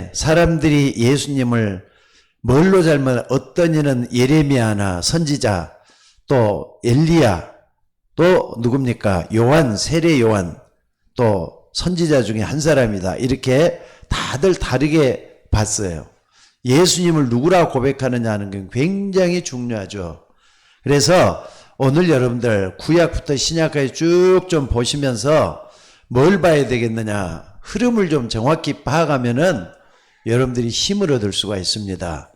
때문에 사람들이 예수님을 뭘로 잘못, 어떤 이는 예레미야나 선지자, 또 엘리야, 또 누굽니까? 요한, 세례 요한, 또 선지자 중에 한 사람이다. 이렇게 다들 다르게 봤어요. 예수님을 누구라 고백하느냐 하는 게 굉장히 중요하죠. 그래서 오늘 여러분들 구약부터 신약까지 쭉 좀 보시면서 뭘 봐야 되겠느냐, 흐름을 좀 정확히 파악하면은 여러분들이 힘을 얻을 수가 있습니다.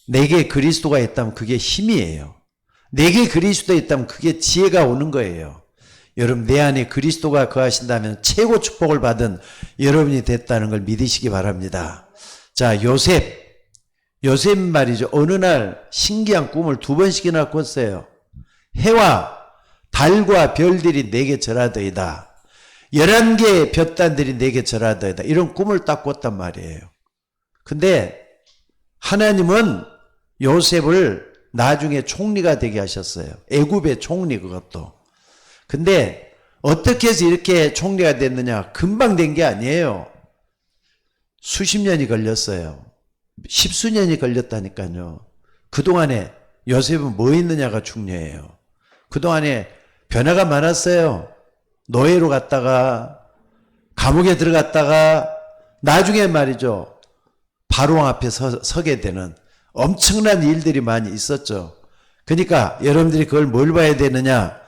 내게 그리스도가 있다면 그게 힘이에요. 내게 그리스도가 있다면 그게 지혜가 오는 거예요. 여러분, 내 안에 그리스도가 거하신다면 최고 축복을 받은 여러분이 됐다는 걸 믿으시기 바랍니다. 자, 요셉 말이죠. 어느 날 신기한 꿈을 2번씩이나 꿨어요. 해와 달과 별들이 내게 절하더이다. 11개의 볕단들이 내게 절하더이다. 이런 꿈을 딱 꿨단 말이에요. 근데 하나님은 요셉을 나중에 총리가 되게 하셨어요. 애굽의 총리, 그것도. 근데 어떻게 해서 이렇게 총리가 됐느냐? 금방 된 게 아니에요. 수십 년이 걸렸어요. 10수년이 걸렸다니까요. 그동안에 요셉은 뭐 했느냐가 중요해요. 그동안에 변화가 많았어요. 노예로 갔다가 감옥에 들어갔다가 나중에 말이죠, 바로왕 앞에 서게 되는 엄청난 일들이 많이 있었죠. 그러니까 여러분들이 그걸 뭘 봐야 되느냐,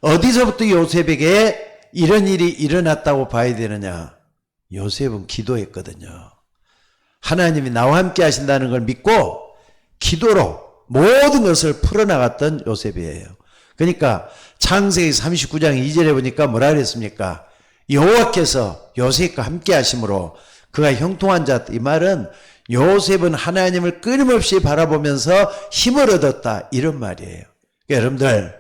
어디서부터 요셉에게 이런 일이 일어났다고 봐야 되느냐. 요셉은 기도했거든요. 하나님이 나와 함께 하신다는 걸 믿고 기도로 모든 것을 풀어나갔던 요셉이에요. 그러니까 창세기 39장 2절에 보니까 뭐라 그랬습니까? 여호와께서 요셉과 함께 하심으로 그가 형통한 자. 이 말은 요셉은 하나님을 끊임없이 바라보면서 힘을 얻었다, 이런 말이에요. 그러니까 여러분들,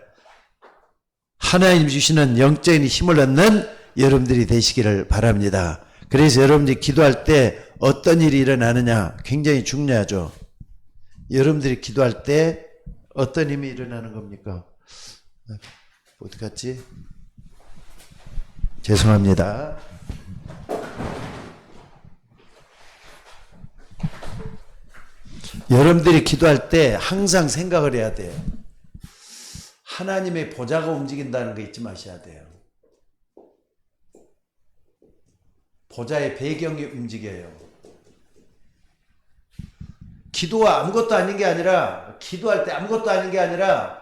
하나님 주시는 영적인 힘을 얻는 여러분들이 되시기를 바랍니다. 그래서 여러분들이 기도할 때 어떤 일이 일어나느냐 굉장히 중요하죠. 여러분들이 기도할 때 어떤 힘이 일어나는 겁니까? 어디 갔지? 죄송합니다. 여러분들이 기도할 때 항상 생각을 해야 돼요. 하나님의 보좌가 움직인다는 거 잊지 마셔야 돼요. 보좌의 배경이 움직여요. 기도가 아무것도 아닌 게 아니라, 기도할 때 아무것도 아닌 게 아니라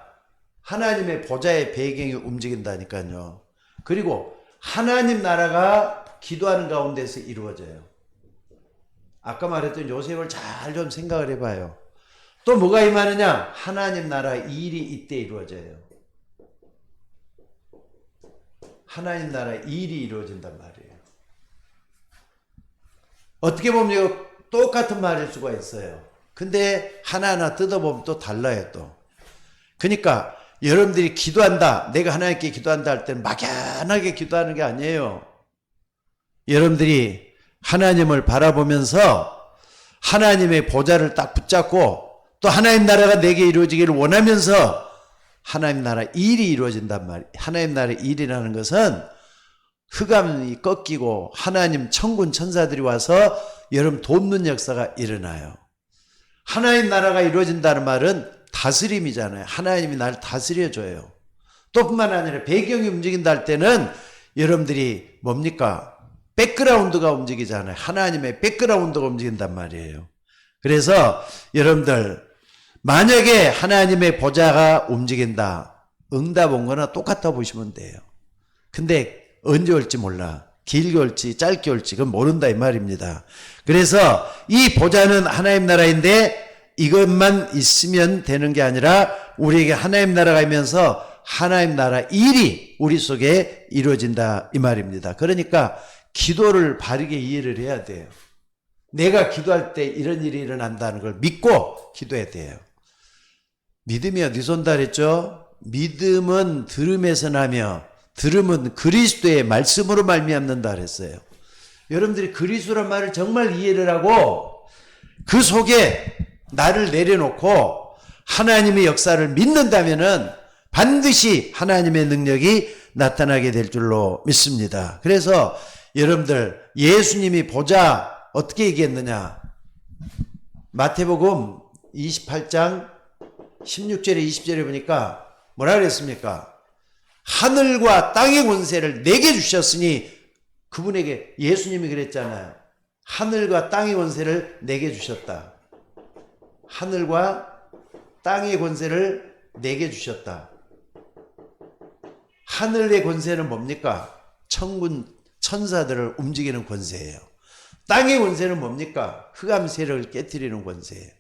하나님의 보좌의 배경이 움직인다니까요. 그리고 하나님 나라가 기도하는 가운데서 이루어져요. 아까 말했던 요셉을 잘 좀 생각을 해봐요. 또 뭐가 임하느냐? 하나님 나라 일이 이때 이루어져요. 하나님 나라 일이 이루어진단 말이에요. 어떻게 보면 이거 똑같은 말일 수가 있어요. 근데 하나하나 뜯어보면 또 달라요, 또. 그러니까 여러분들이 기도한다, 내가 하나님께 기도한다 할 때는 막연하게 기도하는 게 아니에요. 여러분들이 하나님을 바라보면서 하나님의 보좌를 딱 붙잡고 또 하나님 나라가 내게 이루어지기를 원하면서 하나님 나라 일이 이루어진단 말이에요. 하나님 나라 일이라는 것은 흑암이 꺾이고 하나님 천군 천사들이 와서 여러분 돕는 역사가 일어나요. 하나님 나라가 이루어진다는 말은 다스림이잖아요. 하나님이 나를 다스려줘요. 또 뿐만 아니라 배경이 움직인다 할 때는 여러분들이 뭡니까? 백그라운드가 움직이잖아요. 하나님의 백그라운드가 움직인단 말이에요. 그래서 여러분들, 만약에 하나님의 보좌가 움직인다, 응답 온 거나 똑같아 보시면 돼요. 근데 언제 올지 몰라. 길게 올지 짧게 올지 그건 모른다, 이 말입니다. 그래서 이 보좌는 하나님 나라인데 이것만 있으면 되는 게 아니라 우리에게 하나님 나라가 있면서 하나님 나라 일이 우리 속에 이루어진다, 이 말입니다. 그러니까 기도를 바르게 이해를 해야 돼요. 내가 기도할 때 이런 일이 일어난다는 걸 믿고 기도해야 돼요. 믿음이 어디서 온다 그랬죠? 믿음은 들음에서 나며 들음은 그리스도의 말씀으로 말미암는다 그랬어요. 여러분들이 그리스도란 말을 정말 이해를 하고 그 속에 나를 내려놓고 하나님의 역사를 믿는다면은 반드시 하나님의 능력이 나타나게 될 줄로 믿습니다. 그래서 여러분들, 예수님이 보좌 어떻게 얘기했느냐? 마태복음 28장 16절에 20절에 보니까 뭐라 그랬습니까? 하늘과 땅의 권세를 내게 주셨으니, 그분에게, 예수님이 그랬잖아요. 하늘과 땅의 권세를 내게 주셨다. 하늘과 땅의 권세를 내게 주셨다. 하늘의 권세는 뭡니까? 천군 천사들을 움직이는 권세예요. 땅의 권세는 뭡니까? 흑암 세력을 깨뜨리는 권세예요.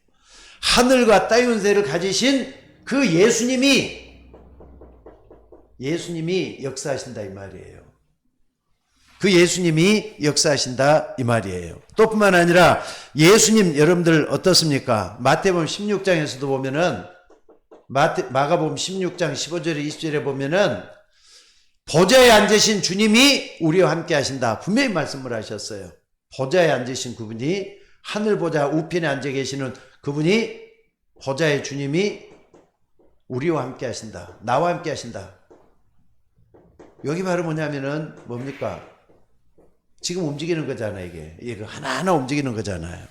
하늘과 땅의 권세를 가지신 그 예수님이 역사하신다 이 말이에요. 그 예수님이 역사하신다 이 말이에요. 또 뿐만 아니라 예수님, 여러분들 어떻습니까? 마태복음 16장에서도 보면은, 마가복음 16장 15절에 20절에 보면은 보좌에 앉으신 주님이 우리와 함께 하신다, 분명히 말씀을 하셨어요. 보좌에 앉으신 그분이, 하늘 보좌 우편에 앉아 계시는 그분이, 보좌의 주님이 우리와 함께 하신다, 나와 함께 하신다. 여기 바로 뭐냐면은 뭡니까? 지금 움직이는 거잖아요. 이게 하나하나 움직이는 거잖아요.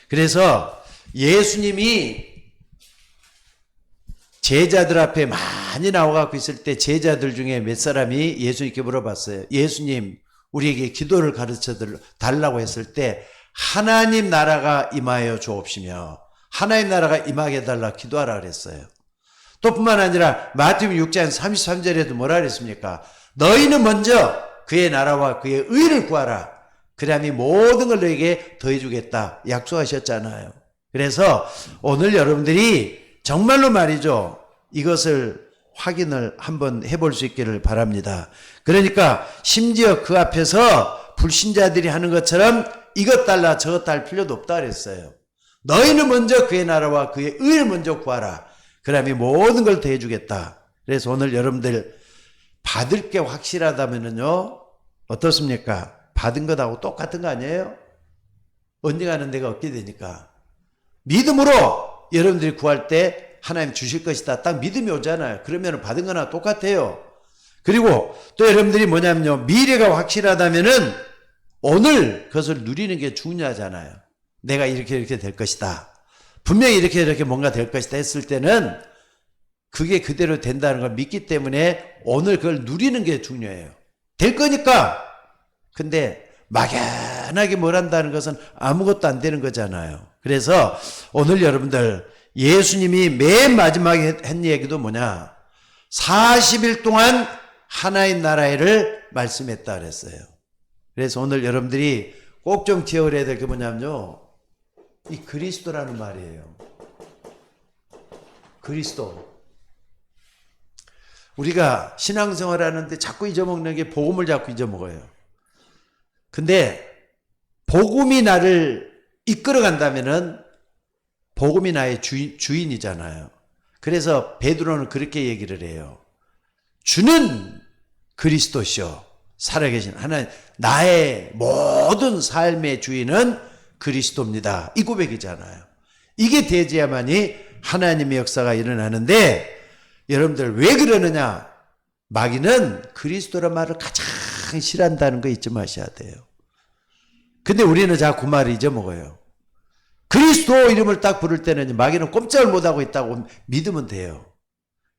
그래서 예수님이 제자들 앞에 많이 나와갖고 있을 때 제자들 중에 몇 사람이 예수님께 물어봤어요. 예수님, 우리에게 기도를 가르쳐 달라고 했을 때 하나님 나라가 임하여 주옵시며 하나님 나라가 임하게 해달라 기도하라 그랬어요. 또 뿐만 아니라 마태복음 6장 33절에도 뭐라 그랬습니까? 너희는 먼저 그의 나라와 그의 의를 구하라. 그러면 모든 걸 너에게 더해주겠다 약속하셨잖아요. 그래서 오늘 여러분들이 정말로 말이죠, 이것을 확인을 한번 해볼 수 있기를 바랍니다. 그러니까 심지어 그 앞에서 불신자들이 하는 것처럼 이것 달라 저것 달 필요도 없다 그랬어요. 너희는 먼저 그의 나라와 그의 의를 먼저 구하라. 그러면 모든 걸 더해주겠다. 그래서 오늘 여러분들 받을 게 확실하다면요, 어떻습니까? 받은 것하고 똑같은 거 아니에요? 언젠가는 내가 얻게 되니까. 믿음으로 여러분들이 구할 때 하나님 주실 것이다, 딱 믿음이 오잖아요. 그러면 받은 거나 똑같아요. 그리고 또 여러분들이 뭐냐면요, 미래가 확실하다면은 오늘 그것을 누리는 게 중요하잖아요. 내가 이렇게 될 것이다, 분명히 이렇게 뭔가 될 것이다 했을 때는 그게 그대로 된다는 걸 믿기 때문에 오늘 그걸 누리는 게 중요해요. 될 거니까. 근데 막연하게 뭘 한다는 것은 아무것도 안 되는 거잖아요. 그래서 오늘 여러분들 예수님이 맨 마지막에 한 얘기도 뭐냐? 40일 동안 하나님 나라를 말씀했다 그랬어요. 그래서 오늘 여러분들이 꼭 좀 기억을 해야 될 게 뭐냐면요, 이 그리스도라는 말이에요. 그리스도. 우리가 신앙생활 하는데 자꾸 잊어먹는 게 복음을 자꾸 잊어먹어요. 근데 복음이 나를 이끌어 간다면은 복음이 나의 주인이잖아요. 그래서 베드로는 그렇게 얘기를 해요. 주는 그리스도시요 살아계신 하나님, 나의 모든 삶의 주인은 그리스도입니다. 이 고백이잖아요. 이게 되어야만이 하나님의 역사가 일어나는데, 여러분들 왜 그러느냐? 마귀는 그리스도란 말을 가장 싫어한다는 거 잊지 마셔야 돼요. 근데 우리는 자꾸 그 말을 잊어먹어요. 그리스도 이름을 딱 부를 때는 마귀는 꼼짝을 못하고 있다고 믿으면 돼요.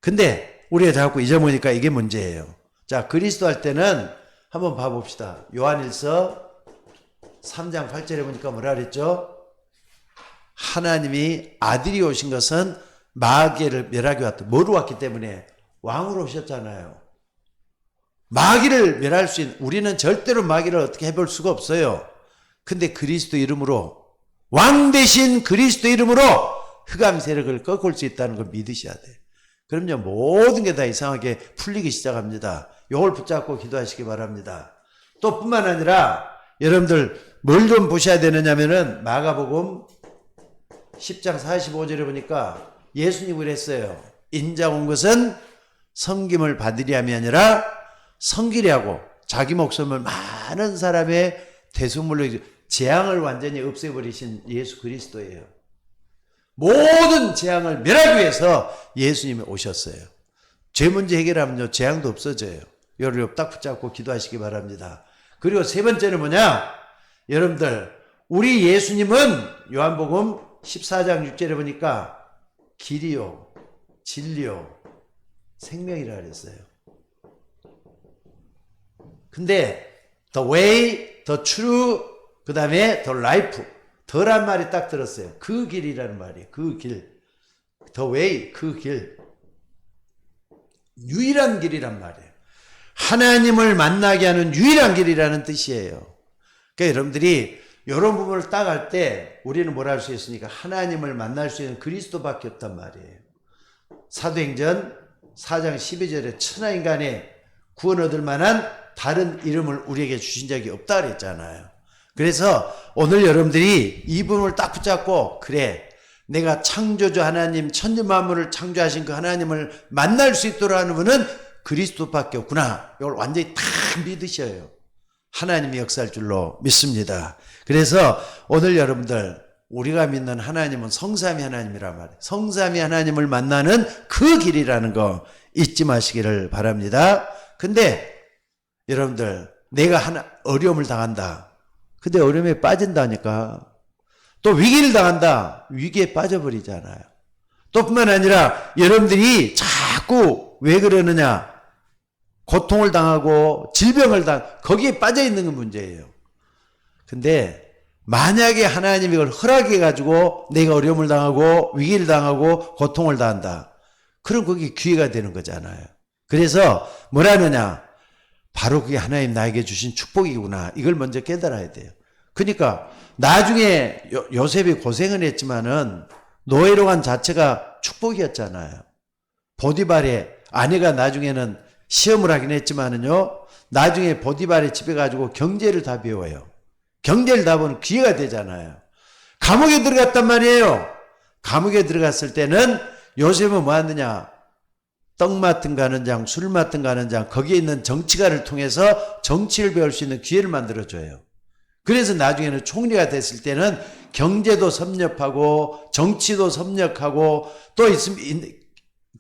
근데 우리가 자꾸 잊어먹으니까 이게 문제예요. 자, 그리스도 할 때는 한번 봐봅시다. 요한일서 3장 8절에 보니까 뭐라 그랬죠? 하나님이 아들이 오신 것은 마귀를 멸하기 왔다. 뭐로 왔기 때문에? 왕으로 오셨잖아요. 마귀를 멸할 수 있는, 우리는 절대로 마귀를 어떻게 해볼 수가 없어요. 근데 그리스도 이름으로, 왕 대신 그리스도 이름으로 흑암 세력을 꺾을 수 있다는 걸 믿으셔야 돼요. 그럼요, 모든 게 다 이상하게 풀리기 시작합니다. 이걸 붙잡고 기도하시기 바랍니다. 또 뿐만 아니라 여러분들 뭘 좀 보셔야 되느냐면은 마가복음 10장 45절에 보니까 예수님이 그랬어요. 인자 온 것은 섬김을 받으리 함이 아니라 섬기려 하고, 자기 목숨을 많은 사람의 대속물로 재앙을 완전히 없애버리신 예수 그리스도예요. 모든 재앙을 멸하기 위해서 예수님이 오셨어요. 죄 문제 해결하면요, 재앙도 없어져요. 요를 딱 붙잡고 기도하시기 바랍니다. 그리고 세 번째는 뭐냐? 여러분들 우리 예수님은 요한복음 14장 6절에 보니까 길이요, 진리요, 생명이라 그랬어요. 근데 the way, the true, 그 다음에 the life, 더란 말이 딱 들었어요. 그 길이라는 말이에요. 그 길. the way, 그 길. 유일한 길이란 말이에요. 하나님을 만나게 하는 유일한 길이라는 뜻이에요. 그러니까 여러분들이 이런 부분을 딱 할 때 우리는 뭘 할 수 있습니까? 하나님을 만날 수 있는 그리스도밖에 없단 말이에요. 사도행전 4장 12절에 천하인간의 구원 얻을 만한 다른 이름을 우리에게 주신 적이 없다 그랬잖아요. 그래서 오늘 여러분들이 이 부분을 딱 붙잡고, 그래, 내가 창조주 하나님, 천지 만물을 창조하신 그 하나님을 만날 수 있도록 하는 분은 그리스도밖에 없구나. 이걸 완전히 다 믿으셔요. 하나님이 역사할 줄로 믿습니다. 그래서 오늘 여러분들, 우리가 믿는 하나님은 성삼위 하나님이란 말이에요. 성삼위 하나님을 만나는 그 길이라는 거 잊지 마시기를 바랍니다. 근데 여러분들, 내가 어려움을 당한다. 근데 어려움에 빠진다니까. 또 위기를 당한다. 위기에 빠져버리잖아요. 또 뿐만 아니라 여러분들이 자꾸 왜 그러느냐. 고통을 당하고 질병을 거기에 빠져 있는 건 문제예요. 근데 만약에 하나님이 이걸 허락해 가지고 내가 어려움을 당하고 위기를 당하고 고통을 당한다. 그럼 그게 기회가 되는 거잖아요. 그래서 뭐라느냐. 바로 그게 하나님 나에게 주신 축복이구나. 이걸 먼저 깨달아야 돼요. 그러니까 나중에 요셉이 고생을 했지만은 노예로 간 자체가 축복이었잖아요. 보디발의 아내가 나중에는 시험을 하긴 했지만은요, 나중에 보디발의 집에 가지고 경제를 다 배워요. 경제를 다 보는 기회가 되잖아요. 감옥에 들어갔단 말이에요. 감옥에 들어갔을 때는 요셉은 뭐 하느냐. 떡 맡은 가는 장, 술 맡은 가는 장, 거기에 있는 정치가를 통해서 정치를 배울 수 있는 기회를 만들어줘요. 그래서 나중에는 총리가 됐을 때는 경제도 섭렵하고 정치도 섭렵하고 또 있으면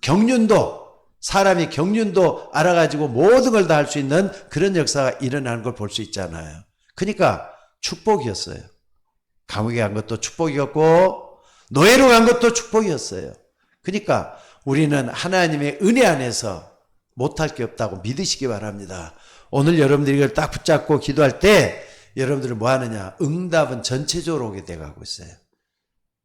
경륜도, 사람이 경륜도 알아가지고 모든 걸 다 할 수 있는 그런 역사가 일어나는 걸 볼 수 있잖아요. 그러니까 축복이었어요. 감옥에 간 것도 축복이었고 노예로 간 것도 축복이었어요. 그러니까 우리는 하나님의 은혜 안에서 못할 게 없다고 믿으시기 바랍니다. 오늘 여러분들이 이걸 딱 붙잡고 기도할 때 여러분들은 뭐 하느냐. 응답은 전체적으로 오게 돼가고 있어요.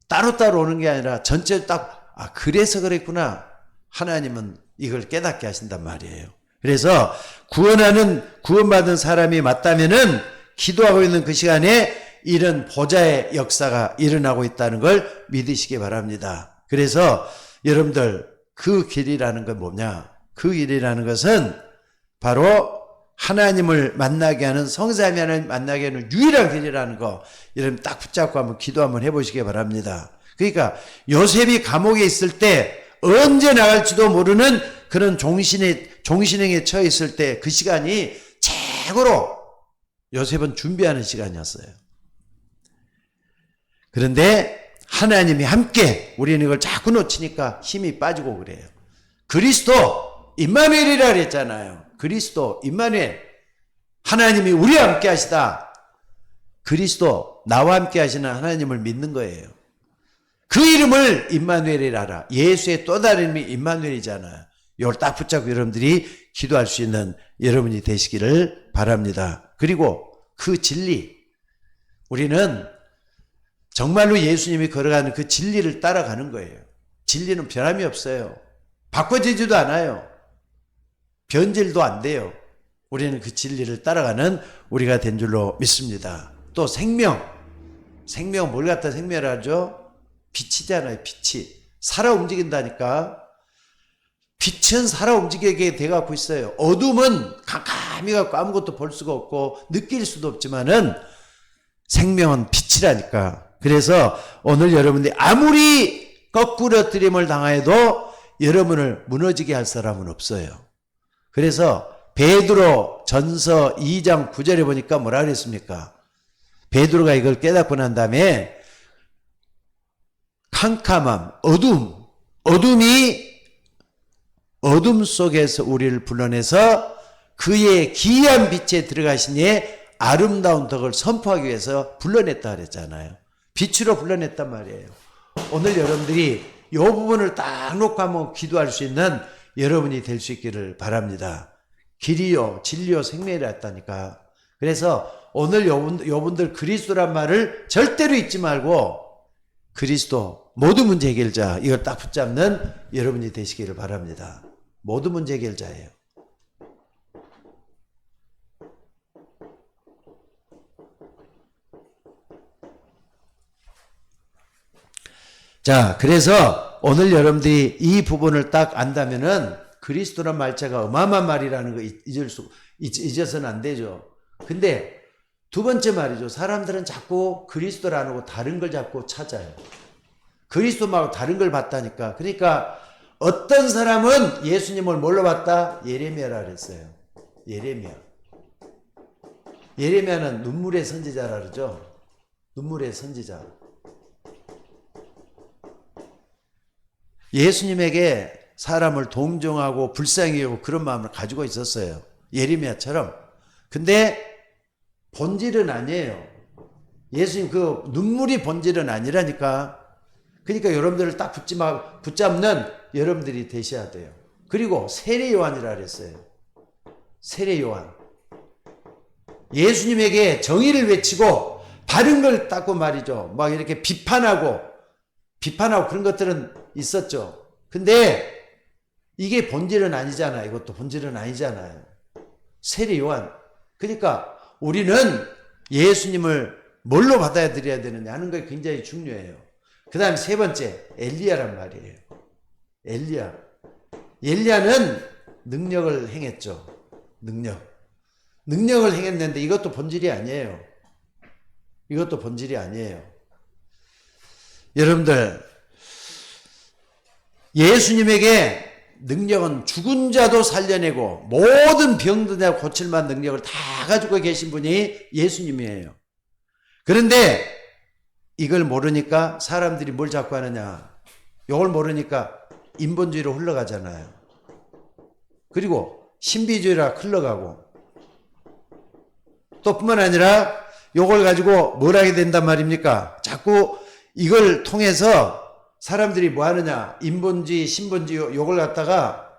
따로따로 오는 게 아니라 전체적으로 딱, 그래서 그랬구나. 하나님은 이걸 깨닫게 하신단 말이에요. 그래서 구원받은 사람이 맞다면은 기도하고 있는 그 시간에 이런 보좌의 역사가 일어나고 있다는 걸 믿으시기 바랍니다. 그래서 여러분들, 그 길이라는 건 뭐냐? 그 길이라는 것은 바로 하나님을 만나게 하는, 성삼위 하나님을 만나게 하는 유일한 길이라는 거, 여러분 딱 붙잡고 한번 기도 한번 해보시기 바랍니다. 그러니까 요셉이 감옥에 있을 때 언제 나갈지도 모르는 그런 종신행에 처해 있을 때 그 시간이 최고로 요셉은 준비하는 시간이었어요. 그런데 하나님이 함께, 우리는 이걸 자꾸 놓치니까 힘이 빠지고 그래요. 그리스도 임마누엘이라 그랬잖아요. 그리스도 임마누엘, 하나님이 우리와 함께 하시다. 그리스도 나와 함께 하시는 하나님을 믿는 거예요. 그 이름을 임마누엘이라 하라. 예수의 또 다른 이름이 임마누엘이잖아요. 이걸 딱 붙잡고 여러분들이 기도할 수 있는 여러분이 되시기를 바랍니다. 그리고 그 진리, 우리는 정말로 예수님이 걸어가는 그 진리를 따라가는 거예요. 진리는 변함이 없어요. 바꿔지지도 않아요. 변질도 안 돼요. 우리는 그 진리를 따라가는 우리가 된 줄로 믿습니다. 또 생명 뭘 갖다 생명을 하죠? 빛이잖아요. 빛이 살아 움직인다니까. 빛은 살아 움직이게 돼갖고 있어요. 어둠은 깜깜이 갖고 아무것도 볼 수가 없고 느낄 수도 없지만은 생명은 빛이라니까. 그래서 오늘 여러분들이 아무리 거꾸러뜨림을 당해도 여러분을 무너지게 할 사람은 없어요. 그래서 베드로 전서 2장 9절에 보니까 뭐라 그랬습니까? 베드로가 이걸 깨닫고 난 다음에 캄캄함, 어둠 속에서 우리를 불러내서 그의 기이한 빛에 들어가시니 아름다운 덕을 선포하기 위해서 불러냈다 그랬잖아요. 빛으로 불러냈단 말이에요. 오늘 여러분들이 이 부분을 딱 놓고 한번 기도할 수 있는 여러분이 될 수 있기를 바랍니다. 길이요 진리요 생명이라 했다니까. 그래서 오늘 여러분들 그리스도란 말을 절대로 잊지 말고 그리스도 모든 문제 해결자 이걸 딱 붙잡는 여러분이 되시기를 바랍니다. 모든 문제 해결자예요. 자, 그래서 오늘 여러분들이 이 부분을 딱 안다면은 그리스도란 말자가 어마어마한 말이라는 거 잊어서는 안 되죠. 근데 두 번째 말이죠. 사람들은 자꾸 그리스도를 안 하고 다른 걸 자꾸 찾아요. 그리스도 말고 다른 걸 봤다니까. 그러니까 어떤 사람은 예수님을 뭘로 봤다? 예레미야라 그랬어요. 예레미야. 예레미야는 눈물의 선지자라 그러죠. 눈물의 선지자. 예수님에게 사람을 동정하고 불쌍히 여기고 그런 마음을 가지고 있었어요. 예레미야처럼. 근데 본질은 아니에요. 예수님 그 눈물이 본질은 아니라니까. 그러니까 여러분들을 딱 붙잡는 여러분들이 되셔야 돼요. 그리고 세례 요한이라 그랬어요. 세례 요한. 예수님에게 정의를 외치고 바른 걸 닦고 말이죠. 막 이렇게 비판하고 그런 것들은 있었죠. 근데 이게 본질은 아니잖아요. 이것도 본질은 아니잖아요. 세례 요한. 그러니까 우리는 예수님을 뭘로 받아들여야 되느냐 하는 게 굉장히 중요해요. 그 다음에 세 번째, 엘리야란 말이에요. 엘리야. 엘리야는 능력을 행했죠. 능력을 행했는데 이것도 본질이 아니에요. 이것도 본질이 아니에요. 여러분들, 예수님에게 능력은 죽은 자도 살려내고 모든 병든 고칠 만한 능력을 다 가지고 계신 분이 예수님이에요. 그런데 이걸 모르니까 사람들이 뭘 자꾸 하느냐. 이걸 모르니까 인본주의로 흘러가잖아요. 그리고 신비주의로 흘러가고 또 뿐만 아니라 이걸 가지고 뭘 하게 된단 말입니까? 자꾸 이걸 통해서 사람들이 뭐 하느냐. 인본주의, 신본주의 요걸 갖다가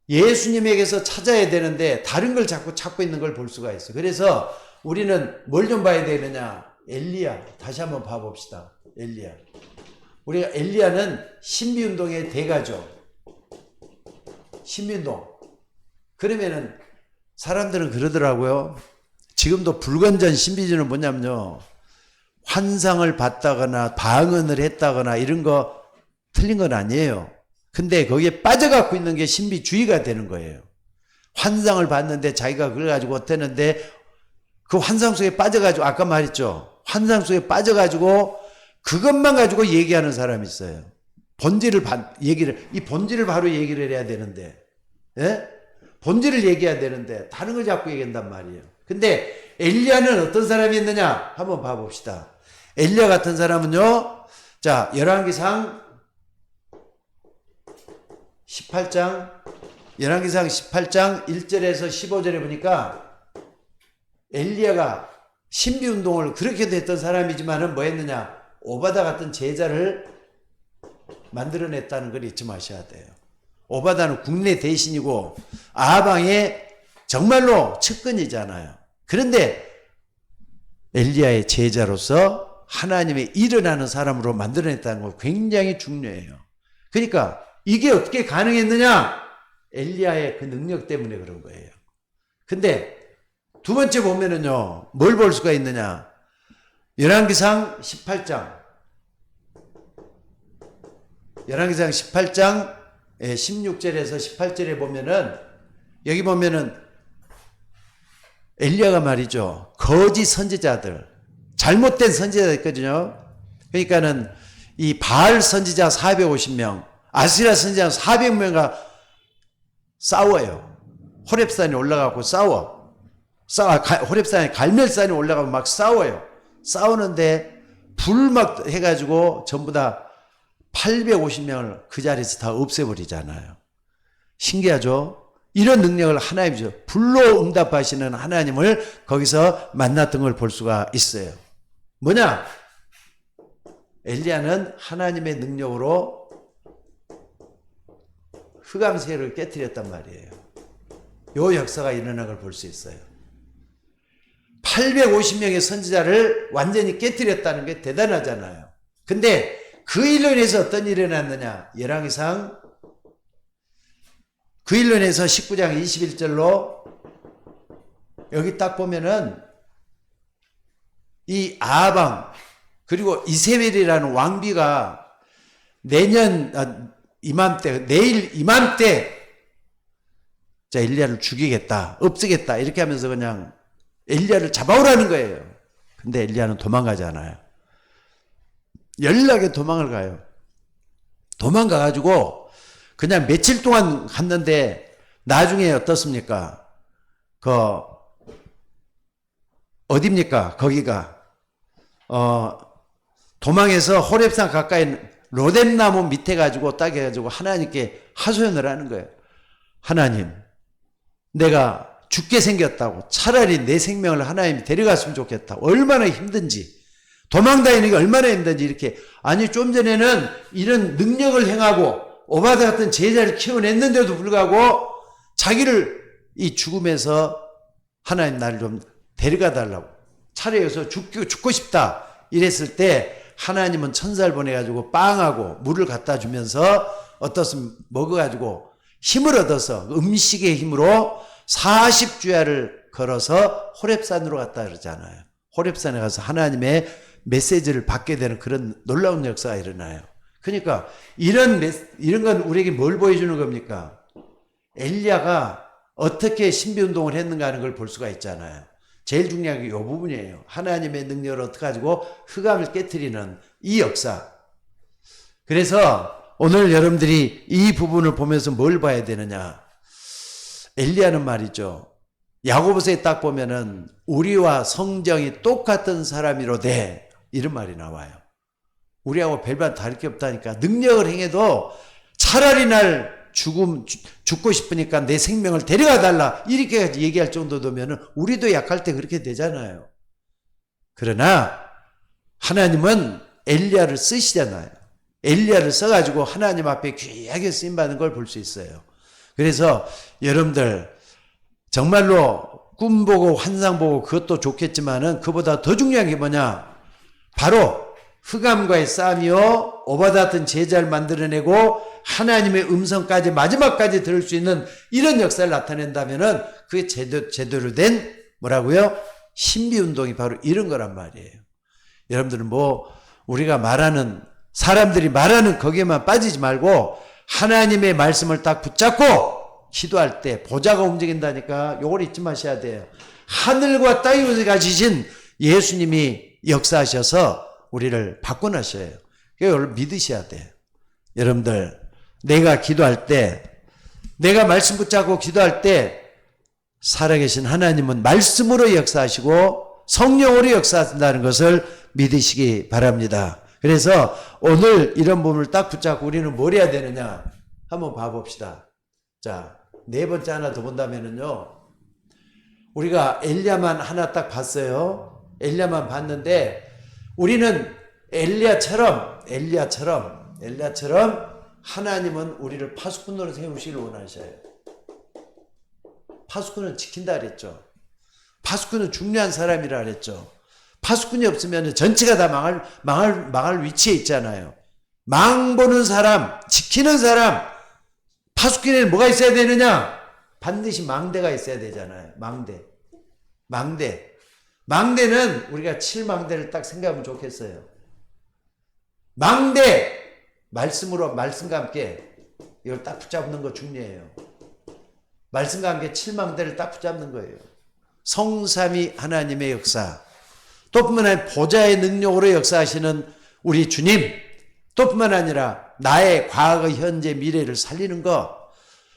예수님에게서 찾아야 되는데 다른 걸 자꾸 찾고 있는 걸 볼 수가 있어요. 그래서 우리는 뭘 좀 봐야 되느냐. 엘리야. 다시 한번 봐봅시다. 엘리야. 우리가 엘리야는 신비운동의 대가죠. 신비운동. 그러면은 사람들은 그러더라고요. 지금도 불건전 신비주의는 뭐냐면요. 환상을 봤다거나 방언을 했다거나 이런 거 틀린 건 아니에요. 근데 거기에 빠져갖고 있는 게 신비주의가 되는 거예요. 환상을 봤는데 자기가 그걸 가지고 어땠는데 그 환상 속에 빠져가지고 아까 말했죠. 환상 속에 빠져가지고 그것만 가지고 얘기하는 사람이 있어요. 이 본질을 바로 얘기를 해야 되는데, 예? 본질을 얘기해야 되는데 다른 걸 자꾸 얘기한단 말이에요. 근데 엘리야는 어떤 사람이 있느냐? 한번 봐봅시다. 엘리야 같은 사람은요. 자, 열왕기상 18장 1절에서 15절에 보니까 엘리야가 신비운동을 그렇게 됐던 사람이지만은 뭐 했느냐? 오바다 같은 제자를 만들어냈다는 걸 잊지 마셔야 돼요. 오바다는 국내 대신이고 아방의 정말로 측근이잖아요. 그런데 엘리야의 제자로서 하나님의 일어나는 사람으로 만들어냈다는 거 굉장히 중요해요. 그러니까 이게 어떻게 가능했느냐? 엘리야의 그 능력 때문에 그런 거예요. 근데 두 번째 보면은요, 뭘 볼 수가 있느냐? 열왕기상 18장 16절에서 18절에 보면은 여기 보면은 엘리야가 말이죠. 거짓 선지자들, 잘못된 선지자가 있거든요. 그러니까는 이 바알 선지자 450명, 아시라 선지자 400명과 싸워요. 호렙산에 올라가고 호렙산에 갈멜산에 올라가고 막 싸워요. 싸우는데 불 막 해가지고 전부 다 850명을 그 자리에서 다 없애버리잖아요. 신기하죠? 이런 능력을 하나님이죠. 불로 응답하시는 하나님을 거기서 만났던 걸 볼 수가 있어요. 뭐냐? 엘리야는 하나님의 능력으로 흑암세를 깨뜨렸단 말이에요. 요 역사가 일어난 걸 볼 수 있어요. 850명의 선지자를 완전히 깨뜨렸다는 게 대단하잖아요. 근데 그 일로 인해서 어떤 일이 일어났느냐? 열왕기상 그 일로 인해서 19장 21절로 여기 딱 보면은 이 아합 그리고 이세벨이라는 왕비가 내년 이맘때 내일 이맘때 자 엘리야를 죽이겠다 없애겠다 이렇게 하면서 그냥 엘리야를 잡아오라는 거예요. 근데 엘리야는 도망가지 않아요. 연락에 도망을 가요. 도망가가지고 그냥 며칠 동안 갔는데 나중에 어떻습니까? 어딥니까? 거기가 도망해서 호렙산 가까이 로뎀나무 밑에 가지고 딱 해가지고 하나님께 하소연을 하는 거예요. 하나님, 내가 죽게 생겼다고 차라리 내 생명을 하나님이 데려갔으면 좋겠다. 얼마나 힘든지 도망다니는 게 얼마나 힘든지 이렇게 아니 좀 전에는 이런 능력을 행하고 오바다 같은 제자를 키워냈는데도 불구하고 자기를 이 죽음에서 하나님 나를 좀 데려가 달라고 차라리 여기서 죽고 싶다 이랬을 때 하나님은 천사를 보내가지고 빵하고 물을 갖다 주면서 어떻습니까? 먹어가지고 힘을 얻어서 음식의 힘으로 40주야를 걸어서 호렙산으로 갔다 그러잖아요. 호렙산에 가서 하나님의 메시지를 받게 되는 그런 놀라운 역사가 일어나요. 그러니까 이런 건 우리에게 뭘 보여주는 겁니까? 엘리야가 어떻게 신비운동을 했는가 하는 걸 볼 수가 있잖아요. 제일 중요한 게 이 부분이에요. 하나님의 능력을 어떻게 가지고 흑암을 깨트리는 이 역사. 그래서 오늘 여러분들이 이 부분을 보면서 뭘 봐야 되느냐? 엘리야는 말이죠. 야고보서에 딱 보면은 우리와 성정이 똑같은 사람이로되 이런 말이 나와요. 우리하고 별반 다를 게 없다니까. 능력을 행해도 차라리 날 죽고 싶으니까 내 생명을 데려가 달라 이렇게 얘기할 정도면 우리도 약할 때 그렇게 되잖아요. 그러나 하나님은 엘리야를 쓰시잖아요. 엘리야를 써가지고 하나님 앞에 귀하게 쓰임받는 걸 볼 수 있어요. 그래서 여러분들 정말로 꿈 보고 환상 보고 그것도 좋겠지만은 그보다 더 중요한 게 뭐냐? 바로 흑암과의 싸움이요 오바다 같은 제자를 만들어내고 하나님의 음성까지 마지막까지 들을 수 있는 이런 역사를 나타낸다면은 그게 제대로 된 뭐라고요? 신비운동이 바로 이런 거란 말이에요. 여러분들은 뭐 우리가 말하는 사람들이 말하는 거기에만 빠지지 말고 하나님의 말씀을 딱 붙잡고 기도할 때 보좌가 움직인다니까 요걸 잊지 마셔야 돼요. 하늘과 땅을 가지신 예수님이 역사하셔서 우리를 바꿔놓으셔요. 그걸 믿으셔야 돼요. 여러분들 내가 기도할 때 내가 말씀 붙잡고 기도할 때 살아계신 하나님은 말씀으로 역사하시고 성령으로 역사하신다는 것을 믿으시기 바랍니다. 그래서 오늘 이런 부분을 딱 붙잡고 우리는 뭘 해야 되느냐 한번 봐봅시다. 자, 네 번째 하나 더 본다면은요 우리가 엘리야만 하나 딱 봤어요. 엘리야만 봤는데 우리는 엘리야처럼 하나님은 우리를 파수꾼으로 세우시길 원하셔요. 파수꾼은 지킨다 그랬죠. 파수꾼은 중요한 사람이라 그랬죠. 파수꾼이 없으면 전체가 다 망할 위치에 있잖아요. 망 보는 사람, 지키는 사람, 파수꾼에는 뭐가 있어야 되느냐? 반드시 망대가 있어야 되잖아요. 망대는 우리가 7망대를 딱 생각하면 좋겠어요. 망대, 말씀과 함께 이걸 딱 붙잡는 거 중요해요. 말씀과 함께 7망대를 딱 붙잡는 거예요. 성삼위 하나님의 역사, 또 뿐만 아니라 보좌의 능력으로 역사하시는 우리 주님, 또 뿐만 아니라 나의 과거, 현재, 미래를 살리는 것.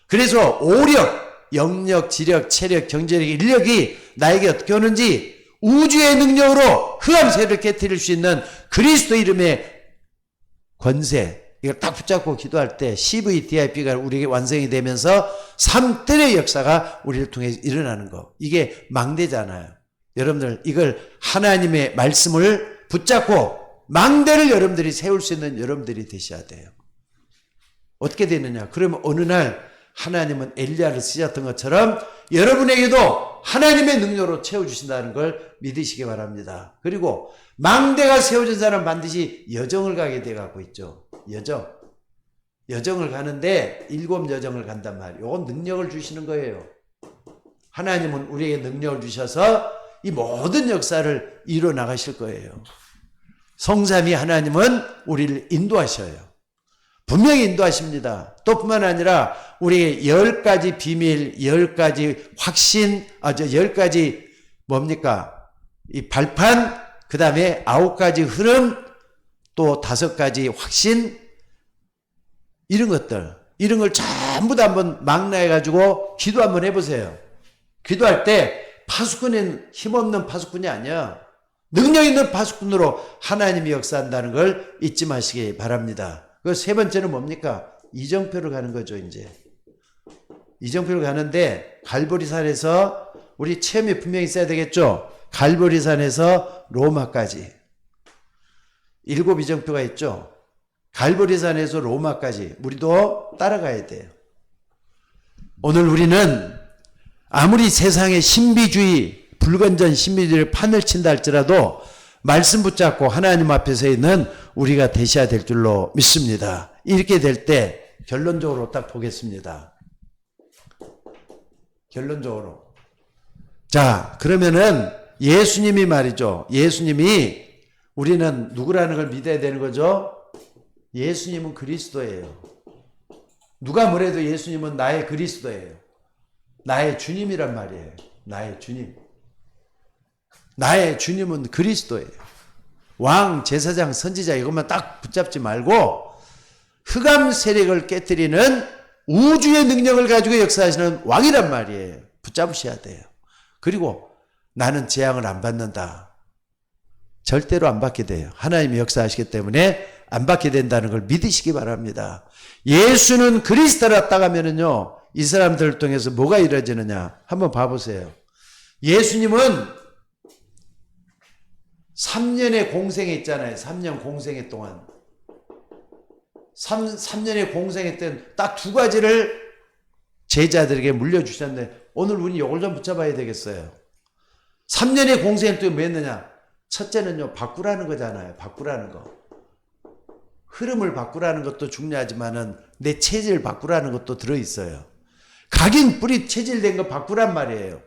그래서 오력, 영력, 지력, 체력, 경제력, 인력이 나에게 어떻게 오는지 우주의 능력으로 흑암세를 깨뜨릴 수 있는 그리스도 이름의 권세, 이걸 딱 붙잡고 기도할 때 CVDIP가 우리에게 완성이 되면서 3ter의 역사가 우리를 통해 일어나는 거. 이게 망대잖아요. 여러분들 이걸 하나님의 말씀을 붙잡고 망대를 여러분들이 세울 수 있는 여러분들이 되셔야 돼요. 어떻게 되느냐? 그러면 어느 날 하나님은 엘리야를 쓰셨던 것처럼 여러분에게도 하나님의 능력으로 채워주신다는 걸 믿으시기 바랍니다. 그리고 망대가 세워진 사람 반드시 여정을 가게 돼가고 있죠. 여정을 가는데 7 여정을 간단 말이에요. 이건 능력을 주시는 거예요. 하나님은 우리에게 능력을 주셔서 이 모든 역사를 이루어 나가실 거예요. 성삼위 하나님은 우리를 인도하셔요. 분명히 인도하십니다. 또 뿐만 아니라 우리의 10가지 비밀, 10가지 확신, 10가지 뭡니까? 이 발판, 그 다음에 9가지 흐름, 또 5가지 확신, 이런 것들, 이런 걸 전부 다 한번 망라해가지고 기도 한번 해보세요. 기도할 때 파수꾼은 힘없는 파수꾼이 아니야. 능력 있는 파수꾼으로 하나님이 역사한다는 걸 잊지 마시기 바랍니다. 그 세 번째는 뭡니까? 이정표를 가는 거죠, 이제. 이정표를 가는데 갈보리산에서 우리 체험이 분명히 있어야 되겠죠? 갈보리산에서 로마까지 7 이정표가 있죠? 갈보리산에서 로마까지 우리도 따라가야 돼요. 오늘 우리는 아무리 세상의 신비주의, 불건전 신비주의를 판을 친다 할지라도 말씀 붙잡고 하나님 앞에 서 있는 우리가 되셔야 될 줄로 믿습니다. 이렇게 될 때 결론적으로 딱 보겠습니다. 결론적으로. 자, 그러면은 예수님이 말이죠. 예수님이 우리는 누구라는 걸 믿어야 되는 거죠? 예수님은 그리스도예요. 누가 뭐래도 예수님은 나의 그리스도예요. 나의 주님이란 말이에요. 나의 주님. 나의 주님은 그리스도예요. 왕, 제사장, 선지자 이것만 딱 붙잡지 말고 흑암 세력을 깨뜨리는 우주의 능력을 가지고 역사하시는 왕이란 말이에요. 붙잡으셔야 돼요. 그리고 나는 재앙을 안 받는다. 절대로 안 받게 돼요. 하나님이 역사하시기 때문에 안 받게 된다는 걸 믿으시기 바랍니다. 예수는 그리스도라 딱 하면은요, 이 사람들을 통해서 뭐가 이루어지느냐 한번 봐보세요. 예수님은 3년의 공생에 있잖아요. 3년 공생애 동안. 3년의 공생애 때는 딱 2가지를 제자들에게 물려주셨는데 오늘 우리 이걸 좀 붙잡아야 되겠어요. 3년의 공생애 또 뭐 했느냐? 첫째는요, 바꾸라는 거잖아요. 바꾸라는 거. 흐름을 바꾸라는 것도 중요하지만은 내 체질을 바꾸라는 것도 들어있어요. 각인 뿌리 체질된 거 바꾸란 말이에요.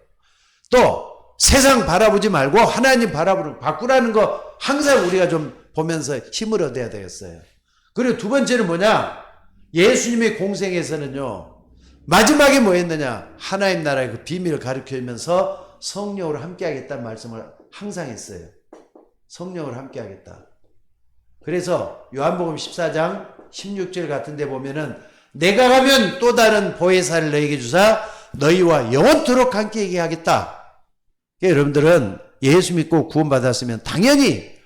또 세상 바라보지 말고 하나님 바꾸라는 거 항상 우리가 좀 보면서 힘을 얻어야 되겠어요. 그리고 2번째는 뭐냐? 예수님의 공생에서는요, 마지막에 뭐 했느냐? 하나님 나라의 그 비밀을 가르치면서 성령으로 함께 하겠다는 말씀을 항상 했어요. 성령으로 함께 하겠다. 그래서 요한복음 14장 16절 같은 데 보면은 내가 가면 또 다른 보혜사를 너에게 주사 너희와 영원토록 함께 하겠다. 여러분들은 예수 믿고 구원받았으면 당연히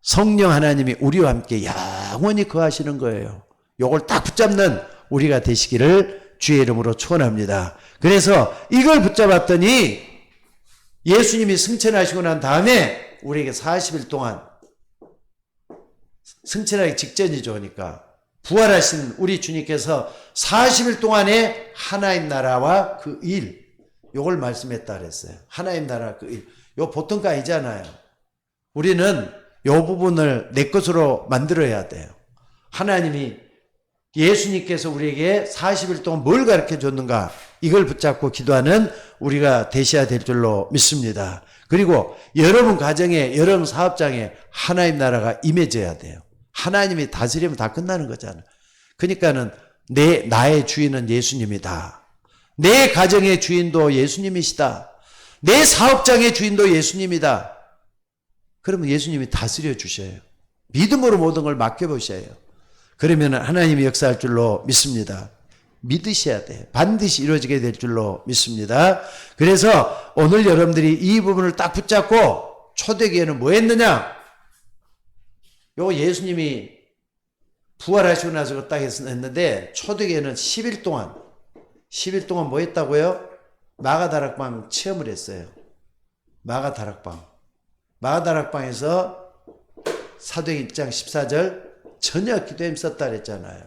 성령 하나님이 우리와 함께 영원히 거하시는 거예요. 요걸 딱 붙잡는 우리가 되시기를 주의 이름으로 축원합니다. 그래서 이걸 붙잡았더니 예수님이 승천하시고 난 다음에 우리에게 40일 동안, 승천하기 직전이죠. 그러니까 부활하신 우리 주님께서 40일 동안에 하나님 나라와 그 일, 요걸 말씀했다 그랬어요. 하나님 나라 그 일. 요 보통 거 아니잖아요. 우리는 요 부분을 내 것으로 만들어야 돼요. 하나님이 예수님께서 우리에게 40일 동안 뭘 가르쳐 줬는가, 이걸 붙잡고 기도하는 우리가 되셔야 될 줄로 믿습니다. 그리고 여러분 가정에, 여러분 사업장에 하나님 나라가 임해져야 돼요. 하나님이 다스리면 다 끝나는 거잖아요. 그러니까는 나의 주인은 예수님이다. 내 가정의 주인도 예수님이시다. 내 사업장의 주인도 예수님이다. 그러면 예수님이 다스려 주셔요. 믿음으로 모든 걸 맡겨보셔요. 그러면 하나님이 역사할 줄로 믿습니다. 믿으셔야 돼요. 반드시 이루어지게 될 줄로 믿습니다. 그래서 오늘 여러분들이 이 부분을 딱 붙잡고 초대교회는 뭐 했느냐? 요 예수님이 부활하시고 나서 딱 했는데 초대교회는 10일 동안 뭐 했다고요? 마가다락방 체험을 했어요. 마가다락방에서 사도행 1장 14절 전혀 기도에 힘썼다 그랬잖아요.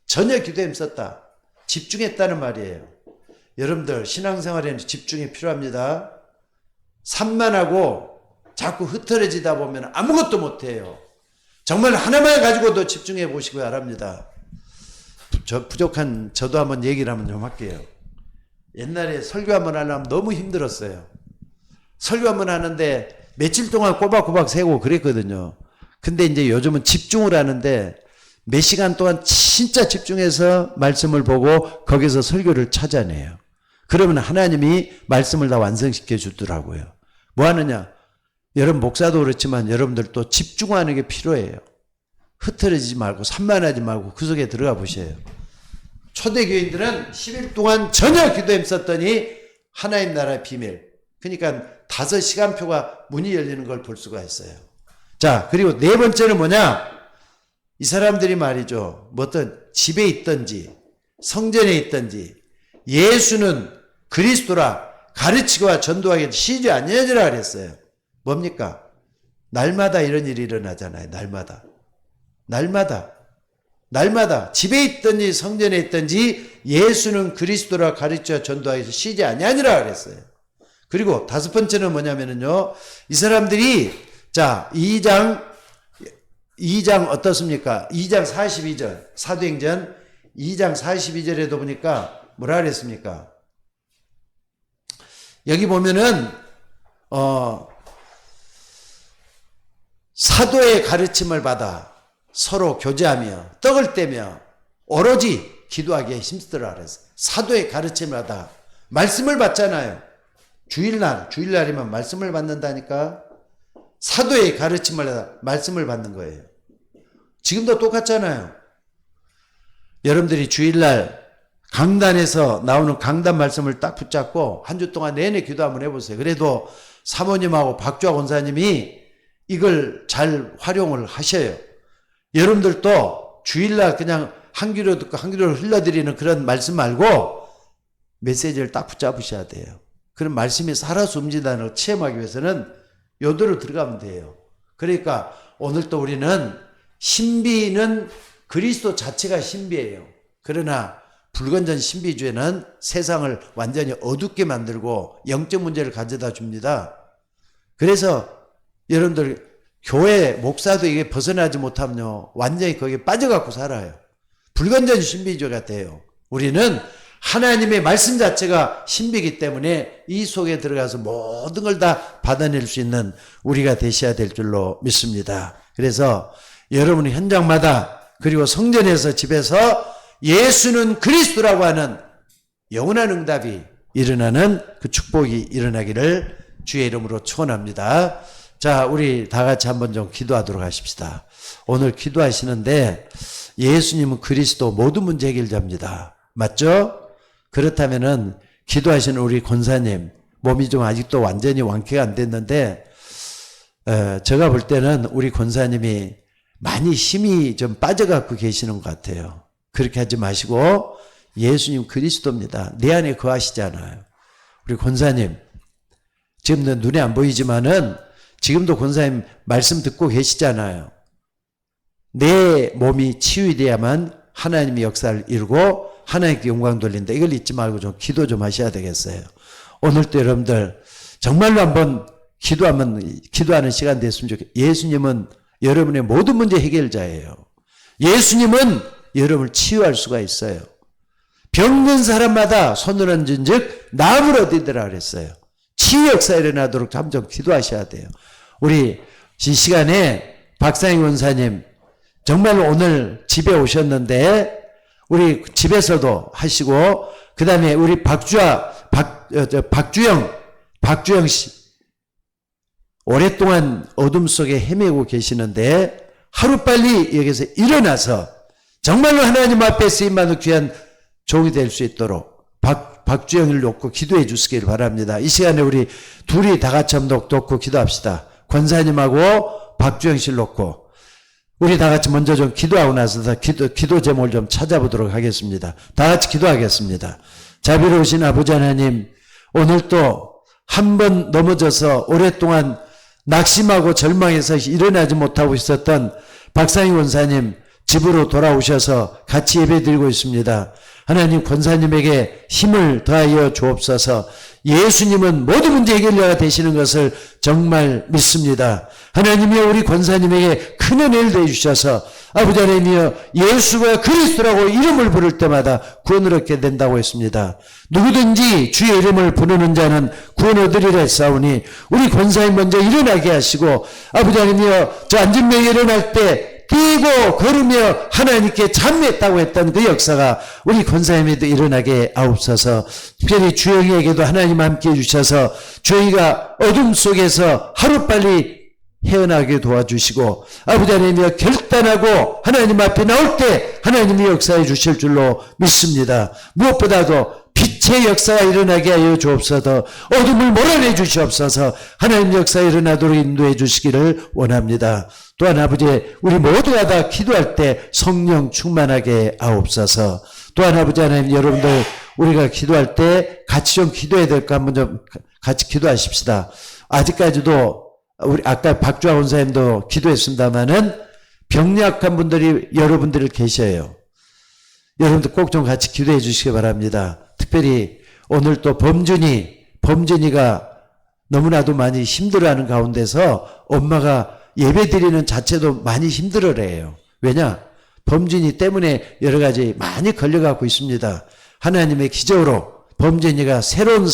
전혀 기도에 힘썼다. 집중했다는 말이에요. 여러분들 신앙생활에는 집중이 필요합니다. 산만하고 자꾸 흐트러지다 보면 아무것도 못해요. 정말 하나만 가지고도 집중해 보시기 바랍니다. 저도 한번 얘기를 한번 좀 할게요. 옛날에 설교 한번 하려면 너무 힘들었어요. 설교 한번 하는데 며칠 동안 꼬박꼬박 세고 그랬거든요. 근데 이제 요즘은 집중을 하는데 몇 시간 동안 진짜 집중해서 말씀을 보고 거기서 설교를 찾아내요. 그러면 하나님이 말씀을 다 완성시켜 주더라고요. 뭐 하느냐? 여러분 목사도 그렇지만 여러분들도 집중하는 게 필요해요. 흐트러지지 말고 산만하지 말고 그 속에 들어가 보세요. 초대교인들은 10일 동안 전혀 기도에 힘썼더니 하나님 나라의 비밀. 그러니까 5시간표가 문이 열리는 걸 볼 수가 있어요. 자, 그리고 네 번째는 뭐냐? 이 사람들이 말이죠. 뭐 어떤 집에 있든지 성전에 있든지 예수는 그리스도라 가르치고와 전도하기 쉬지 아니하리라 그랬어요. 뭡니까? 날마다 이런 일이 일어나잖아요. 날마다 집에 있든지 성전에 있든지 예수는 그리스도라 가르쳐 전도하기 쉬지 아니하니라 그랬어요. 그리고 5번째는 뭐냐면은요. 이 사람들이 자 2장 어떻습니까? 2장 42절 사도행전 2장 42절에도 보니까 뭐라 그랬습니까? 여기 보면은 사도의 가르침을 받아 서로 교제하며 떡을 떼며 오로지 기도하기에 힘쓰더라 그랬어요. 사도의 가르침을 받아 말씀을 받잖아요. 주일날이면 말씀을 받는다니까. 사도의 가르침을 받아 말씀을 받는 거예요. 지금도 똑같잖아요. 여러분들이 주일날 강단에서 나오는 강단 말씀을 딱 붙잡고 한 주 동안 내내 기도 한번 해보세요. 그래도 사모님하고 박주아 권사님이 이걸 잘 활용을 하셔요. 여러분들도 주일날 그냥 한 귀로 듣고 한 귀로 흘러드리는 그런 말씀 말고 메시지를 딱 붙잡으셔야 돼요. 그런 말씀이 살아서 움직인다는 걸 체험하기 위해서는 요대로 들어가면 돼요. 그러니까 오늘도 우리는 신비는 그리스도 자체가 신비예요. 그러나 불건전 신비주의는 세상을 완전히 어둡게 만들고 영적 문제를 가져다 줍니다. 그래서 여러분들 교회 목사도 이게 벗어나지 못하면요 완전히 거기에 빠져갖고 살아요. 불건전 신비주의가 돼요. 우리는 하나님의 말씀 자체가 신비이기 때문에 이 속에 들어가서 모든 걸 다 받아낼 수 있는 우리가 되셔야 될 줄로 믿습니다. 그래서 여러분이 현장마다 그리고 성전에서 집에서 예수는 그리스도라고 하는 영원한 응답이 일어나는 그 축복이 일어나기를 주의 이름으로 축원합니다. 자, 우리 다 같이 한번 좀 기도하도록 하십시다. 오늘 기도하시는데 예수님은 그리스도 모든 문제 해결자입니다. 맞죠? 그렇다면은 기도하시는 우리 권사님 몸이 좀 아직도 완전히 완쾌가 안 됐는데 제가 볼 때는 우리 권사님이 많이 힘이 좀 빠져갖고 계시는 것 같아요. 그렇게 하지 마시고 예수님 그리스도입니다. 내 안에 거하시잖아요. 우리 권사님 지금 눈에 안 보이지만은 지금도 권사님 말씀 듣고 계시잖아요. 내 몸이 치유돼야만 하나님의 역사를 이루고 하나님께 영광 돌린다. 이걸 잊지 말고 좀 기도 좀 하셔야 되겠어요. 오늘도 여러분들 정말로 한번 기도하는 시간 됐으면 좋겠어요. 예수님은 여러분의 모든 문제 해결자예요. 예수님은 여러분을 치유할 수가 있어요. 병든 사람마다 손을 얹은 즉 나음을 얻으리라 그랬어요. 치유 역사 일어나도록 좀 기도하셔야 돼요. 우리 이 시간에 박상희 권사님 정말로 오늘 집에 오셨는데 우리 집에서도 하시고 그 다음에 우리 박주영 씨 오랫동안 어둠 속에 헤매고 계시는데 하루빨리 여기서 일어나서 정말로 하나님 앞에 쓰임받는 귀한 종이 될 수 있도록 박주영을 놓고 기도해 주시길 바랍니다. 이 시간에 우리 둘이 다 같이 한번 놓고 기도합시다. 권사님하고 박주영 씨를 놓고 우리 다 같이 먼저 좀 기도하고 나서 기도 제목을 좀 찾아보도록 하겠습니다. 다 같이 기도하겠습니다. 자비로우신 아버지 하나님, 오늘 또 한 번 넘어져서 오랫동안 낙심하고 절망해서 일어나지 못하고 있었던 박상희 권사님 집으로 돌아오셔서 같이 예배드리고 있습니다. 하나님, 권사님에게 힘을 더하여 주옵소서. 예수님은 모든 문제 해결자가 되시는 것을 정말 믿습니다. 하나님이여, 우리 권사님에게 큰 은혜를 더해주셔서 아버지 하나님이여, 예수가 그리스도라고 이름을 부를 때마다 구원을 얻게 된다고 했습니다. 누구든지 주의 이름을 부르는 자는 구원 얻으리라 했사오니 우리 권사님 먼저 일어나게 하시고, 아버지 하나님이여, 저 앉은 명이 일어날 때 뛰고 걸으며 하나님께 참여했다고 했던 그 역사가 우리 권사님에도 일어나게 하옵소서. 특별히 주영이에게도 하나님 함께 해주셔서 주영이가 어둠 속에서 하루빨리 헤어나게 도와주시고, 아버지 하나님이여, 결단하고 하나님 앞에 나올 때 하나님이 역사해 주실 줄로 믿습니다. 무엇보다도 빛의 역사가 일어나게 하여 주옵소서. 어둠을 몰아내 주시옵소서. 하나님 역사가 일어나도록 인도해 주시기를 원합니다. 또한 아버지, 우리 모두가 다 기도할 때 성령 충만하게 하옵소서. 또한 아버지 하나님, 여러분들 우리가 기도할 때 같이 좀 기도해야 될까 한번 좀 같이 기도하십시다. 아직까지도 우리 아까 박주아 원사님도 기도했습니다마는 병약한 분들이 여러분들 계셔요. 여러분들 꼭 좀 같이 기도해 주시기 바랍니다. 특별히 오늘 또 범준이가 너무나도 많이 힘들어하는 가운데서 엄마가 예배 드리는 자체도 많이 힘들어해요. 왜냐? 범준이 때문에 여러 가지 많이 걸려가고 있습니다. 하나님의 기적으로 범준이가 새로운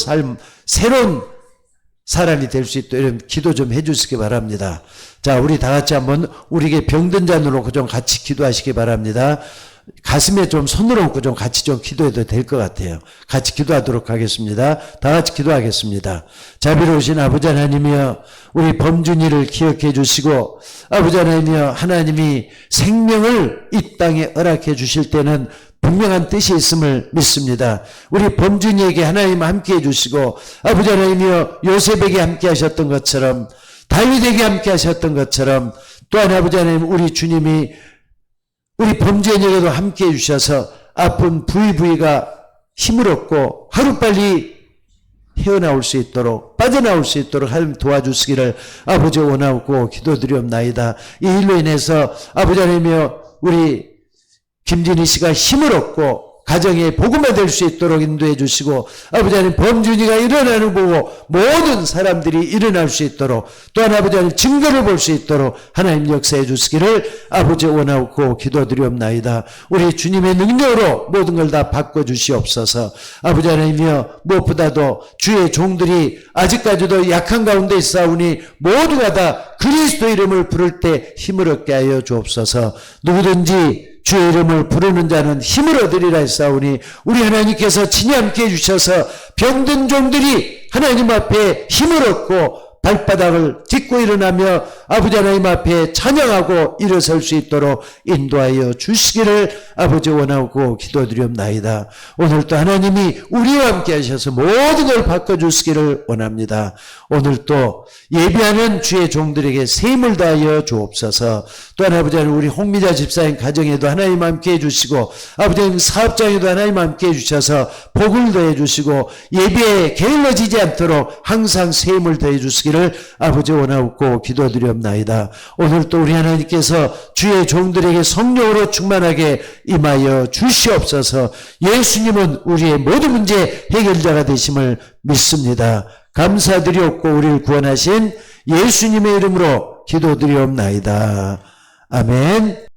사람이 될 수 있도록 이런 기도 좀 해주시기 바랍니다. 자, 우리 다 같이 한번 우리에게 병든 자 놓고 좀 같이 기도하시기 바랍니다. 가슴에 좀 손을 얹고 좀 같이 좀 기도해도 될 것 같아요. 같이 기도하도록 하겠습니다. 다 같이 기도하겠습니다. 자비로우신 아버지 하나님이여, 우리 범준이를 기억해 주시고, 아버지 하나님이여, 하나님이 생명을 이 땅에 허락해 주실 때는 분명한 뜻이 있음을 믿습니다. 우리 범준이에게 하나님 함께 해주시고, 아버지 하나님이여, 요셉에게 함께 하셨던 것처럼, 다윗에게 함께 하셨던 것처럼, 또한 아버지 하나님, 우리 주님이 우리 범준이에게도 함께 해주셔서 아픈 부위가 힘을 얻고 하루빨리 헤어나올 수 있도록, 빠져나올 수 있도록 하나님 도와주시기를 아버지 원하고 기도드리옵나이다. 이 일로 인해서 아버지 하나님이여, 우리 김진희 씨가 힘을 얻고 가정에 복음화 될 수 있도록 인도해 주시고, 아버지 하나님, 범준이가 일어나는 보고 모든 사람들이 일어날 수 있도록, 또한 아버지 하나님 증거를 볼 수 있도록 하나님 역사해 주시기를 아버지 원하고 기도드리옵나이다. 우리 주님의 능력으로 모든 걸 다 바꿔주시옵소서. 아버지 하나님이여, 무엇보다도 주의 종들이 아직까지도 약한 가운데 있사오니 모두가 다 그리스도 이름을 부를 때 힘을 얻게 하여 주옵소서. 누구든지 주의 이름을 부르는 자는 힘을 얻으리라 했사오니 우리 하나님께서 친히 함께 해주셔서 병든 종들이 하나님 앞에 힘을 얻고 발바닥을 딛고 일어나며 아버지 하나님 앞에 찬양하고 일어설 수 있도록 인도하여 주시기를 아버지 원하고 기도드리옵나이다. 오늘도 하나님이 우리와 함께 하셔서 모든 걸 바꿔주시기를 원합니다. 오늘도 예배하는 주의 종들에게 세임을 다하여 주옵소서. 또한 아버지 하나님, 우리 홍미자 집사님 가정에도 하나님 함께 해주시고, 아버지 하나님 사업장에도 하나님 함께 해주셔서 복을 더해 주시고, 예배에 게을러지지 않도록 항상 세임을 더해 주시기를 아버지 원하고 기도드리옵나이다. 오늘 또 우리 하나님께서 주의 종들에게 성령으로 충만하게 임하여 주시옵소서. 예수님은 우리의 모든 문제 해결자가 되심을 믿습니다. 감사드리옵고 우리를 구원하신 예수님의 이름으로 기도드리옵나이다. 아멘.